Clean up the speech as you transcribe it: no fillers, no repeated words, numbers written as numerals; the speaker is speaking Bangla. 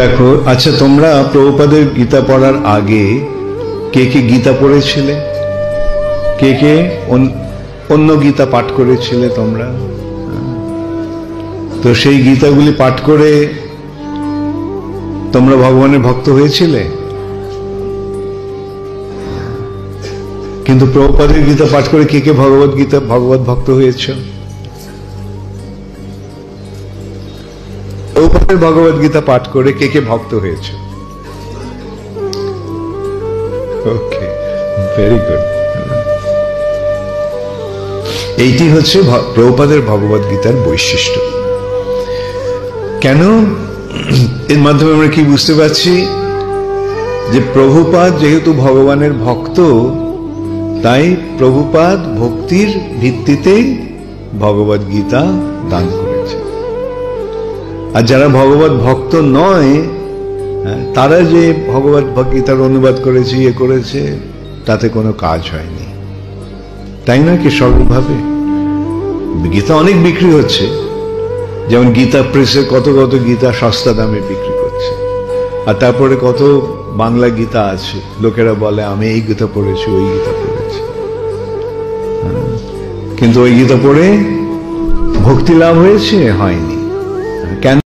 দেখো, আচ্ছা তোমরা প্রভুপাদের গীতা পড়ার আগে কে কে গীতা পড়েছিলে? কে কে অন্য গীতা পাঠ করেছিলে তোমরা? তো সেই গীতাগুলি পাঠ করে তোমরা ভগবানের ভক্ত হয়েছিলে? কিন্তু প্রভুপাদের গীতা পাঠ করে কে কে ভগবত ভক্ত হয়েছ? প্রভুপাদের ভগবত গীতা পাঠ করে কে কে ভক্ত হয়েছে? ওকে, ভেরি গুড। এইটি হচ্ছে প্রভুপাদের ভগবত গীতার বৈশিষ্ট্য। কেন? এর মাধ্যমে আমরা কি বুঝতে পারছি? যে প্রভুপাদ যেহেতু ভগবানের ভক্ত, তাই প্রভুপাদ ভক্তির ভিত্তিতেই ভগবত গীতা দান করেছে। আর যারা ভগবত ভক্ত নয়, তারা যে ভগবত গীতার অনুবাদ করেছে, ইয়ে করেছে, তাতে কোনো কাজ হয়নি, তাই না? কি সর্বভাবে গীতা অনেক বিক্রি হচ্ছে, যেমন গীতা প্রেসে কত কত গীতা সস্তা দামে বিক্রি করছে, আর তারপরে কত বাংলা গীতা আছে, লোকেরা বলে আমি এই গীতা পড়েছি, ওই গীতা পড়েছি, কিন্তু ওই গীতা পড়ে ভক্তি লাভ হয়েছে? হয়নি।